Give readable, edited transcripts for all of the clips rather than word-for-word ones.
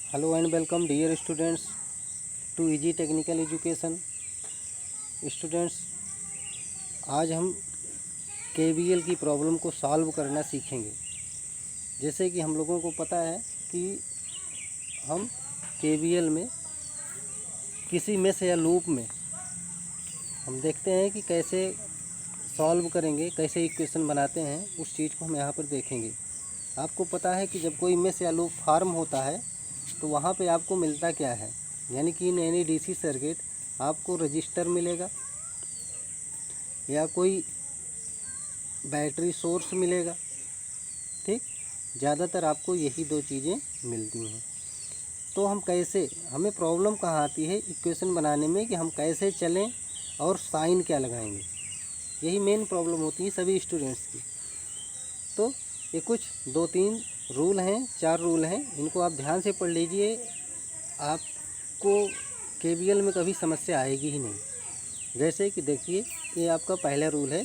Hello and welcome dear students to easy technical education. Students, आज हम KVL की problem को सॉल्व करना सीखेंगे। जैसे कि हम लोगों को पता है कि हम केवीएल में किसी मेश या लूप में हम देखते हैं कि कैसे सॉल्व करेंगे, कैसे इक्वेशन बनाते हैं, उस चीज़ को हम यहाँ पर देखेंगे। आपको पता है कि जब कोई मेश या लूप फॉर्म होता है तो वहाँ पे आपको मिलता क्या है, यानी कि इन एनी डीसी सर्किट आपको रजिस्टर मिलेगा या कोई बैटरी सोर्स मिलेगा। ठीक, ज़्यादातर आपको यही दो चीज़ें मिलती हैं। तो हम कैसे, हमें प्रॉब्लम कहाँ आती है इक्वेशन बनाने में कि हम कैसे चलें और साइन क्या लगाएंगे, यही मेन प्रॉब्लम होती है सभी स्टूडेंट्स की। तो ये कुछ 2-3 रूल हैं, 4 रूल हैं, इनको आप ध्यान से पढ़ लीजिए। आपको केवीएल में कभी समस्या आएगी ही नहीं। जैसे कि देखिए, ये आपका पहला रूल है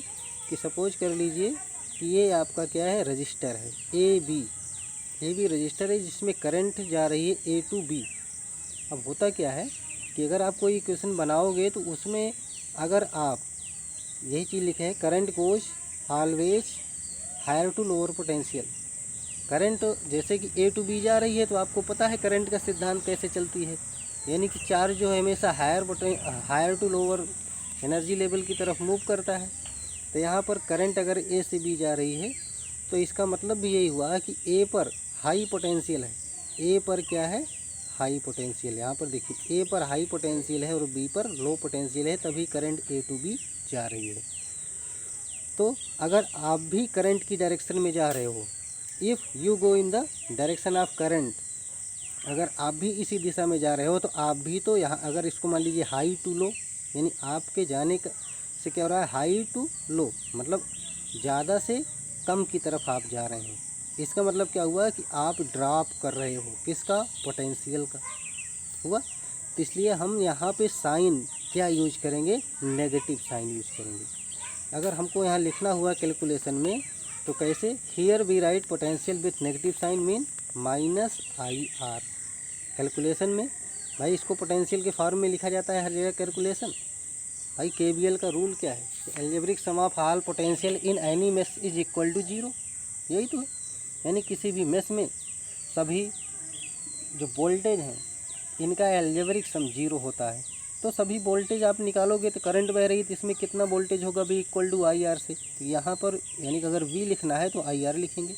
कि सपोज कर लीजिए कि ये आपका क्या है, रजिस्टर है ए बी रजिस्टर है जिसमें करंट जा रही है ए टू बी। अब होता क्या है कि अगर आप कोई इक्वेशन बनाओगे तो उसमें अगर आप यही चीज़ लिखे हैं, current goes always higher to lower potential. Current जैसे कि ए टू बी जा रही है तो आपको पता है करंट का सिद्धांत कैसे चलती है, यानी कि चार्ज जो है हमेशा higher to lower energy level की तरफ मूव करता है। तो यहाँ पर करंट अगर ए से बी जा रही है तो इसका मतलब भी यही हुआ कि ए पर हाई पोटेंशियल है, ए पर क्या है, हाई पोटेंशियल। यहाँ पर देखिए ए पर हाई पोटेंशियल है और बी पर लो पोटेंशियल है, तभी करंट ए टू बी जा रही है। तो अगर आप भी करंट की डायरेक्शन में जा रहे हो, if you go in the direction of current, अगर आप भी इसी दिशा में जा रहे हो तो आप भी तो यहाँ, अगर इसको मान लीजिए हाई टू लो, यानी आपके जाने का से क्या हो रहा है, हाई टू लो मतलब ज़्यादा से कम की तरफ आप जा रहे हैं। इसका मतलब क्या हुआ कि आप ड्रॉप कर रहे हो, किसका, पोटेंशियल का हुआ। तो इसलिए हम यहाँ पे साइन क्या यूज करेंगे, नेगेटिव साइन यूज करेंगे। अगर हमको यहाँ लिखना हुआ कैलकुलेशन में तो कैसे, here we write potential with negative sign mean minus I R. Calculation में भाई इसको पोटेंशियल के फॉर्म में लिखा जाता है हर जगह कैलकुलेशन। भाई केवीएल का रूल क्या है, algebraic sum of all potential in any mesh is equal to zero, यही तो है। यानी किसी भी मेश में सभी जो वोल्टेज हैं इनका एल्जेब्रिक सम जीरो होता है। तो सभी वोल्टेज आप निकालोगे तो करंट बह रही है तो इसमें कितना वोल्टेज होगा, भी इक्वल टू आई आर से। तो यहाँ पर यानी कि अगर वी लिखना है तो आई आर लिखेंगे।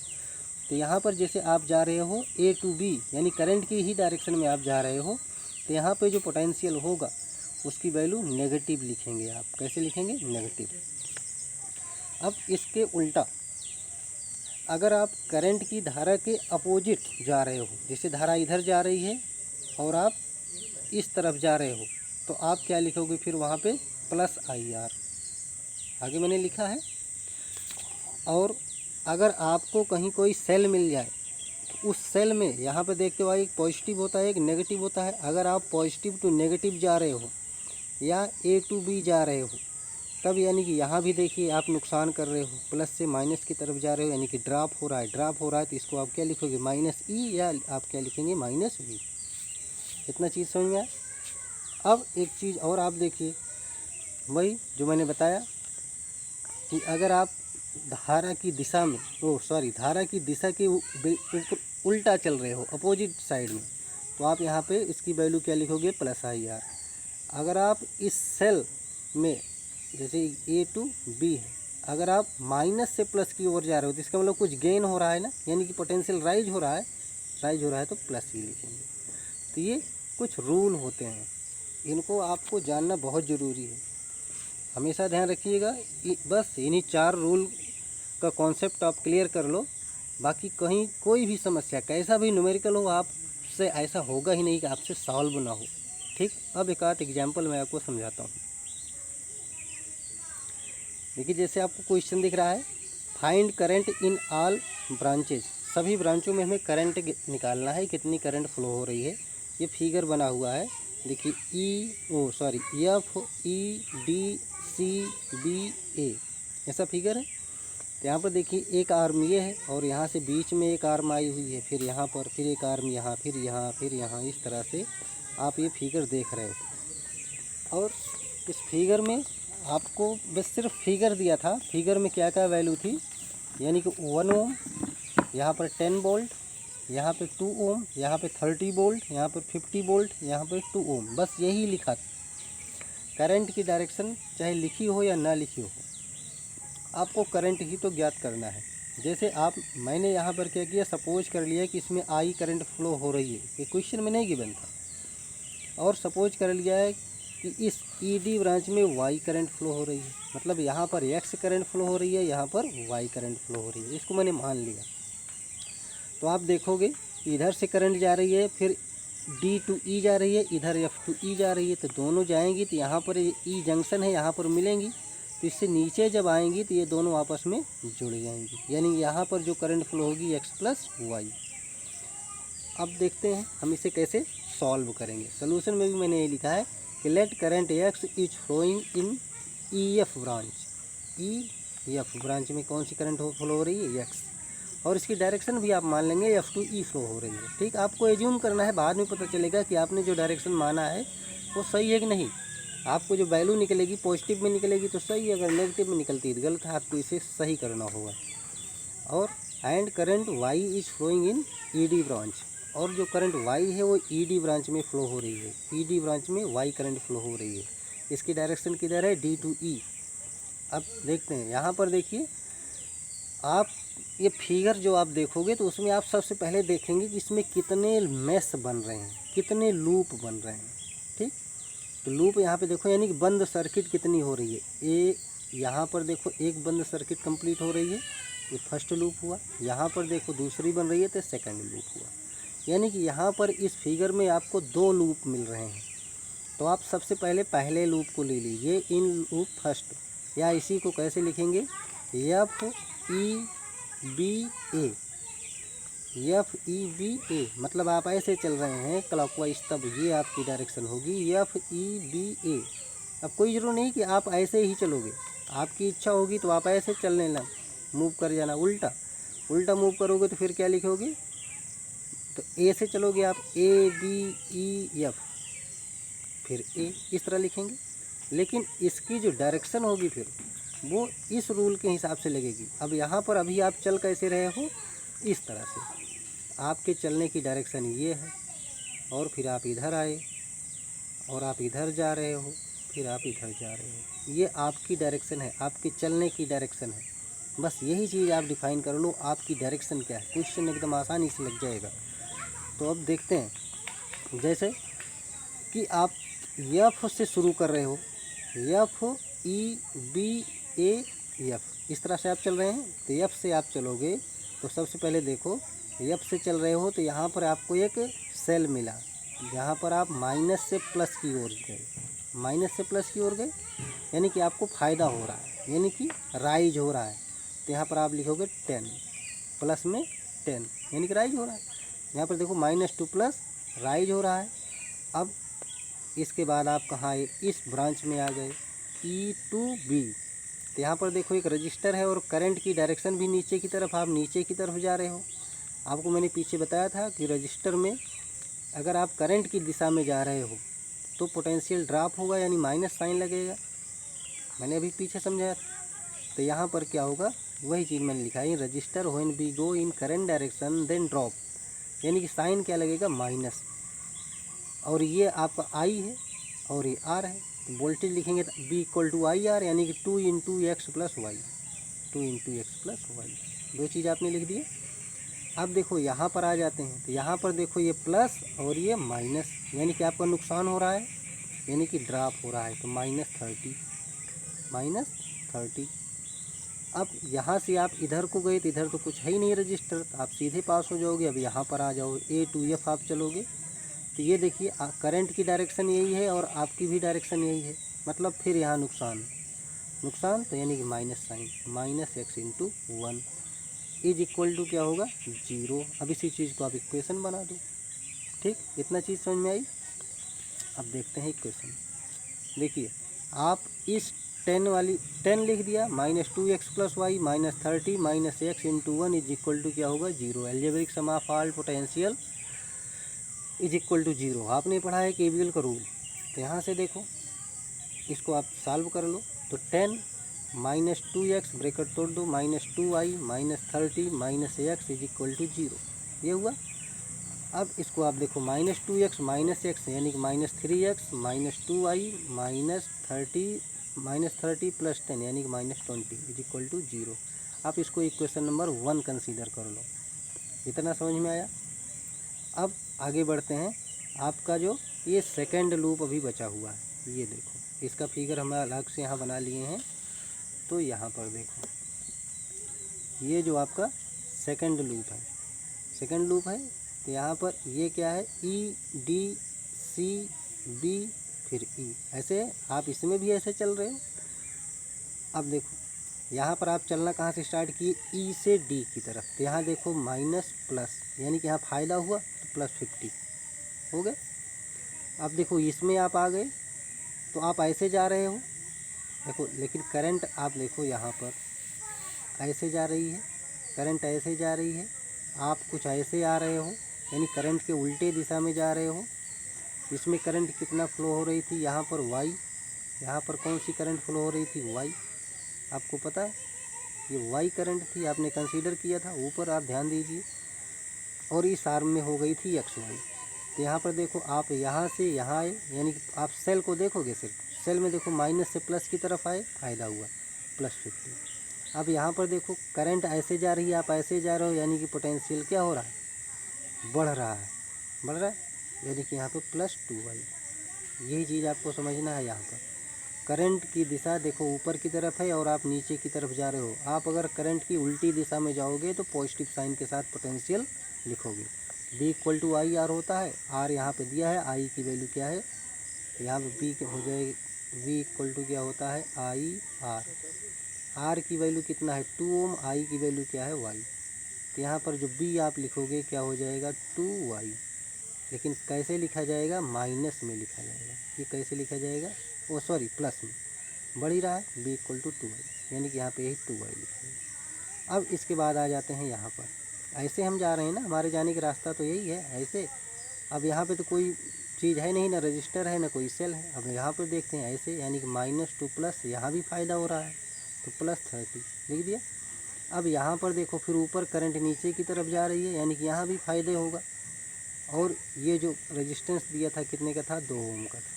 तो यहाँ पर जैसे आप जा रहे हो ए टू बी, यानी करंट की ही डायरेक्शन में आप जा रहे हो, तो यहाँ पे जो पोटेंशियल होगा उसकी वैल्यू नेगेटिव लिखेंगे आप। कैसे लिखेंगे, नेगेटिव। अब इसके उल्टा, अगर आप करंट की धारा के अपोजिट जा रहे हो, जैसे धारा इधर जा रही है और आप इस तरफ जा रहे हो, तो आप क्या लिखोगे फिर वहाँ पे, प्लस आई आर, आगे मैंने लिखा है। और अगर आपको कहीं कोई सेल मिल जाए तो उस सेल में यहाँ पे देखते हो एक पॉजिटिव होता है, एक नेगेटिव होता है। अगर आप पॉजिटिव टू नेगेटिव जा रहे हो या ए टू बी जा रहे हो, तब यानी कि यहाँ भी देखिए आप नुकसान कर रहे हो, प्लस से माइनस की तरफ जा रहे हो, यानी कि ड्रॉप हो रहा है। तो इसको आप क्या लिखोगे, माइनस ई, या आप क्या लिखेंगे, माइनस वी। इतना चीज़ समझ में आया। अब एक चीज़ और आप देखिए, वही जो मैंने बताया कि अगर आप धारा की दिशा में, धारा की दिशा के ऊपर उल्टा चल रहे हो, अपोजिट साइड में, तो आप यहाँ पे इसकी वैल्यू क्या लिखोगे, प्लस आई आर। अगर आप इस सेल में जैसे ए टू बी है, अगर आप माइनस से प्लस की ओर जा रहे हो तो इसका मतलब कुछ गेन हो रहा है ना, यानी कि पोटेंशियल राइज हो रहा है तो प्लस ही लिखेंगे। तो ये कुछ रूल होते हैं, इनको आपको जानना बहुत ज़रूरी है, हमेशा ध्यान रखिएगा। बस इन्हीं 4 रूल का कॉन्सेप्ट आप क्लियर कर लो, बाकी कहीं कोई भी समस्या, कैसा भी न्यूमेरिकल हो, आपसे ऐसा होगा ही नहीं कि आपसे सॉल्व ना हो। ठीक, अब एक आध एग्जाम्पल मैं आपको समझाता हूँ। देखिए, जैसे आपको क्वेश्चन दिख रहा है, find current in all branches, सभी ब्रांचों में हमें करंट निकालना है, कितनी करंट फ्लो हो रही है। ये फिगर बना हुआ है, देखिए F E D C B A, ऐसा फिगर है। तो यहाँ पर देखिए एक आर्म ये है और यहाँ से बीच में एक आर्म आई हुई है, फिर यहाँ पर, फिर एक आर्म यहाँ, फिर यहाँ, फिर यहाँ, इस तरह से आप ये फिगर देख रहे हो। और इस फिगर में आपको बस सिर्फ फिगर दिया था, फिगर में क्या क्या वैल्यू थी, यानी कि 1 ओम, यहाँ पर 10 वोल्ट, यहाँ पे 2 ओम, यहाँ पे 30 वोल्ट, यहाँ पर 50 वोल्ट, यहाँ पर 2 ओम, बस यही लिखा था। करंट की डायरेक्शन चाहे लिखी हो या ना लिखी हो, आपको करंट ही तो ज्ञात करना है। जैसे मैंने यहाँ पर क्या किया, सपोज कर लिया कि इसमें आई करंट फ्लो हो रही है, ये क्वेश्चन में नहीं गिवन था, और सपोज कर लिया है कि इस ईडी ब्रांच में वाई करंट फ्लो हो रही है, मतलब यहाँ पर एक्स करंट फ्लो हो रही है, यहाँ पर वाई करंट फ्लो हो रही है, इसको मैंने मान लिया। तो आप देखोगे इधर से करंट जा रही है, फिर डी टू ई जा रही है, इधर एफ टू ई जा रही है, तो दोनों जाएंगी तो यहाँ पर ई जंक्शन है, यहाँ पर मिलेंगी, तो इससे नीचे जब आएंगी तो ये दोनों आपस में जुड़ जाएंगी, यानी यहाँ पर जो करंट फ्लो होगी एक्स प्लस वाई। अब देखते हैं हम इसे कैसे सॉल्व करेंगे। सोल्यूशन में भी मैंने ये लिखा है कि let current x is flowing in E F branch. E F branch में कौन सी करंट फ्लो हो रही है, एक्स, और इसकी डायरेक्शन भी आप मान लेंगे एफ टू ई फ्लो हो रही है। ठीक, आपको एज्यूम करना है, बाद में पता चलेगा कि आपने जो डायरेक्शन माना है वो सही है कि नहीं। आपको जो वैल्यू निकलेगी पॉजिटिव में निकलेगी तो सही है, अगर नेगेटिव में निकलती है तो गलत है, आपको इसे सही करना होगा। और and current y is flowing in E D branch, और जो करंट वाई है वो ईडी ब्रांच में फ़्लो हो रही है, ईडी ब्रांच में वाई करंट फ्लो हो रही है। इसकी डायरेक्शन किधर है, डी टू ई। अब देखते हैं, यहाँ पर देखिए आप ये फिगर जो आप देखोगे तो उसमें आप सबसे पहले देखेंगे कि इसमें कितने मैश बन रहे हैं, कितने लूप बन रहे हैं। ठीक, तो लूप यहाँ पे देखो, यानी कि बंद सर्किट कितनी हो रही है। यहाँ पर देखो एक बंद सर्किट कंप्लीट हो रही है, ये फर्स्ट लूप हुआ। यहाँ पर देखो दूसरी बन रही है तो सेकंड लूप हुआ, यानी कि यहाँ पर इस फिगर में आपको 2 लूप मिल रहे हैं। तो आप सबसे पहले लूप को ले लीजिए, इन लूप फर्स्ट, या इसी को कैसे लिखेंगे, F E B A, F E B ए, मतलब आप ऐसे चल रहे हैं क्लॉकवाइज, तब ये आपकी डायरेक्शन होगी एफ ई बी ए। अब कोई ज़रूर नहीं कि आप ऐसे ही चलोगे, आपकी इच्छा होगी तो आप ऐसे चलने लग मूव कर जाना, उल्टा मूव करोगे तो फिर क्या लिखोगे, तो ए से चलोगे आप, ए बी ई एफ, फिर ए, इस तरह लिखेंगे। लेकिन इसकी जो डायरेक्शन होगी फिर वो इस रूल के हिसाब से लगेगी। अब यहाँ पर अभी आप चल कैसे रहे हो, इस तरह से आपके चलने की डायरेक्शन ये है, और फिर आप इधर आए और आप इधर जा रहे हो, फिर आप इधर जा रहे हो, ये आपकी डायरेक्शन है, आपके चलने की डायरेक्शन है। बस यही चीज़ आप डिफाइन कर लो, आपकी डायरेक्शन क्या है, क्वेश्चन एकदम आसानी से लग जाएगा। तो अब देखते हैं, जैसे कि आप एफ से शुरू कर रहे हो, F E B A F, इस तरह से आप चल रहे हैं, तो एफ से आप चलोगे तो सबसे पहले देखो, एफ से चल रहे हो तो यहाँ पर आपको एक सेल मिला, यहाँ पर आप माइनस से प्लस की ओर गए, माइनस से प्लस की ओर गए, यानी कि आपको फ़ायदा हो रहा है, यानी कि राइज हो रहा है। तो यहाँ पर आप लिखोगे 10, प्लस में 10, यानी कि राइज हो रहा है। यहाँ पर देखो -2 प्लस राइज हो रहा है। अब इसके बाद आप कहाँ आए, इस ब्रांच में आ गए, ई टू बी। तो यहाँ पर देखो एक रजिस्टर है और करंट की डायरेक्शन भी नीचे की तरफ, आप नीचे की तरफ जा रहे हो। आपको मैंने पीछे बताया था कि रजिस्टर में अगर आप करंट की दिशा में जा रहे हो तो पोटेंशियल ड्रॉप होगा, यानी माइनस साइन लगेगा, मैंने अभी पीछे समझाया था। तो यहाँ पर क्या होगा, वही चीज़ मैंने लिखा है, resistor when we go in current direction then drop, यानी कि साइन क्या लगेगा, माइनस, और ये आपका आई है और ये आर है, तो वोल्टेज लिखेंगे तो be equal to I R, यानी कि 2 into x plus y, 2 into x plus y, 2 चीज़ आपने लिख दिए। अब देखो यहाँ पर आ जाते हैं, तो यहाँ पर देखो ये प्लस और ये माइनस, यानी कि आपका नुकसान हो रहा है, यानी कि ड्रॉप हो रहा है, तो -30। अब यहाँ से आप इधर को गए तो इधर तो कुछ है ही नहीं रजिस्टर, तो आप सीधे पास हो जाओगे। अब यहाँ पर आ जाओ, ए टू एफ आप चलोगे तो ये देखिए करंट की डायरेक्शन यही है और आपकी भी डायरेक्शन यही है, मतलब फिर यहाँ नुकसान तो यानी कि minus sign, -x into 1 is equal to क्या होगा, 0। अब इसी चीज़ को आप इक्वेशन बना दो। ठीक, इतना चीज़ समझ में आई। अब देखते हैं इक्वेशन। देखिए आप इस 10 लिख दिया, -2x+y -30 -x × 1 is equal to क्या होगा 0। Algebraic sum of all potential is equal to 0। आपने पढ़ा है केवीएल का रूल। तो यहाँ से देखो इसको आप सॉल्व कर लो। तो 10 -2x ब्रैकेट तोड़ दो, -2y -30 -x is equal to 0, ये हुआ। अब इसको आप देखो -2x -x यानी कि -3x -2y -30 + 10 यानी कि -20 इज इक्वल टू 0। आप इसको इक्वेशन नंबर 1 कंसीडर कर लो। इतना समझ में आया। अब आगे बढ़ते हैं। आपका जो ये सेकंड लूप अभी बचा हुआ है, ये देखो इसका फिगर हम अलग से यहाँ बना लिए हैं। तो यहाँ पर देखो ये जो आपका सेकंड लूप है, तो यहाँ पर ये क्या है E D C B फिर E, ऐसे आप इसमें भी ऐसे चल रहे हो। अब देखो यहाँ पर आप चलना कहाँ से स्टार्ट किए, E से D की तरफ। तो यहाँ देखो माइनस प्लस यानी कि यहाँ फ़ायदा हुआ तो +50 हो गए। अब देखो इसमें आप आ गए तो आप ऐसे जा रहे हो देखो, लेकिन करंट आप देखो यहाँ पर ऐसे जा रही है, करंट ऐसे जा रही है, आप कुछ ऐसे आ रहे हो यानी करंट के उल्टे दिशा में जा रहे हो। इसमें करंट कितना फ्लो हो रही थी, यहाँ पर वाई, यहाँ पर कौन सी करंट फ्लो हो रही थी, वाई। आपको पता है ये वाई करंट थी, आपने कंसीडर किया था। ऊपर आप ध्यान दीजिए, और इस आर्म में हो गई थी एक्स वाई। तो यहाँ पर देखो आप यहाँ से यहाँ आए, यानी कि आप सेल को देखोगे, सिर्फ सेल में देखो माइनस से प्लस की तरफ आए, फ़ायदा हुआ +50। अब यहाँ पर देखो करंट ऐसे जा रही है, आप ऐसे जा रहे हो, यानी कि पोटेंशियल क्या हो रहा है, बढ़ रहा है, यानी कि यहाँ पे +2y। यही चीज़ आपको समझना है। यहाँ पर करंट की दिशा देखो ऊपर की तरफ है और आप नीचे की तरफ जा रहे हो। आप अगर करंट की उल्टी दिशा में जाओगे तो पॉजिटिव साइन के साथ पोटेंशियल लिखोगे। B = IR होता है, R यहाँ पे दिया है, I की वैल्यू क्या है, यहाँ पे B हो जाएगी, V क्या होता है IR, R की वैल्यू कितना है 2 ओम, I की वैल्यू क्या है Y। तो यहाँ पर जो B आप लिखोगे क्या हो जाएगा 2y, लेकिन कैसे लिखा जाएगा, माइनस में लिखा जाएगा। ये कैसे लिखा जाएगा, ओ सॉरी प्लस में, बढ़ ही रहा है, B = 2y, यानी कि यहाँ पे यही 2y लिखेंगे। अब इसके बाद आ जाते हैं यहाँ पर, ऐसे हम जा रहे हैं ना, हमारे जाने का रास्ता तो यही है ऐसे। अब यहाँ पे तो कोई चीज़ है नहीं, ना रजिस्टर है ना कोई सेल है। अब यहाँ पर देखते हैं ऐसे, यानी कि -2 यहाँ भी फ़ायदा हो रहा है तो +30 लिख दिया। अब यहाँ पर देखो फिर ऊपर करंट नीचे की तरफ जा रही है, यानी कि यहाँ भी फ़ायदे होगा। और ये जो रेजिस्टेंस दिया था कितने का था, 2 ओम का था।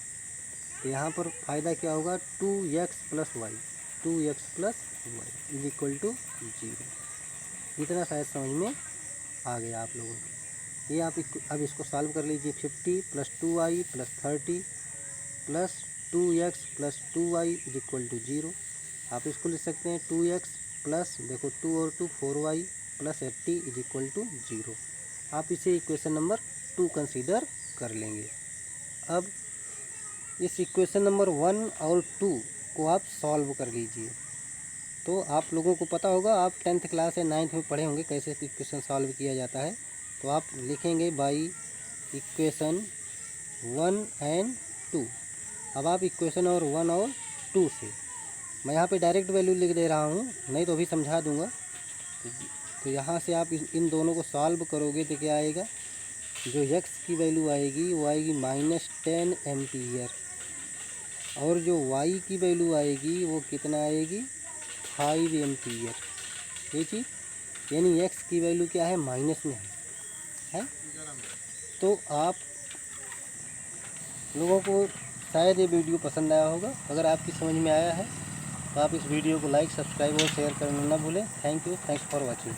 तो यहाँ पर फ़ायदा क्या होगा 2x + y, 2x + y is equal to 0। इतना शायद समझ में आ गया आप लोगों को। ये आप अब इसको सॉल्व कर लीजिए। 50 + 2y + 30 + 2x + 2y is equal to 0। आप इसको लिख सकते हैं 2x प्लस देखो 2 और 2 4y + 80 इज इक्वल टू 0। आप इसे इक्वेशन नंबर 2 कंसीडर कर लेंगे। अब इस इक्वेशन नंबर 1 और 2 को आप सॉल्व कर लीजिए। तो आप लोगों को पता होगा, आप 10th क्लास या 9th में पढ़े होंगे कैसे इक्वेशन सॉल्व किया जाता है। तो आप लिखेंगे बाई इक्वेशन 1 एंड 2। अब आप इक्वेशन और 1 और 2 से, मैं यहाँ पे डायरेक्ट वैल्यू लिख दे रहा हूँ, नहीं तो अभी समझा दूँगा। तो यहाँ से आप इन दोनों को सॉल्व करोगे तो क्या आएगा, जो x की वैल्यू आएगी वो आएगी -10 एम्पियर, और जो y की वैल्यू आएगी वो कितना आएगी 5 एम्पियर। ये चीज़ यानी x की वैल्यू क्या है, माइनस में है। तो आप लोगों को शायद ये वीडियो पसंद आया होगा। अगर आपकी समझ में आया है तो आप इस वीडियो को लाइक, सब्सक्राइब और शेयर करना ना भूलें। Thank you, thanks for watching.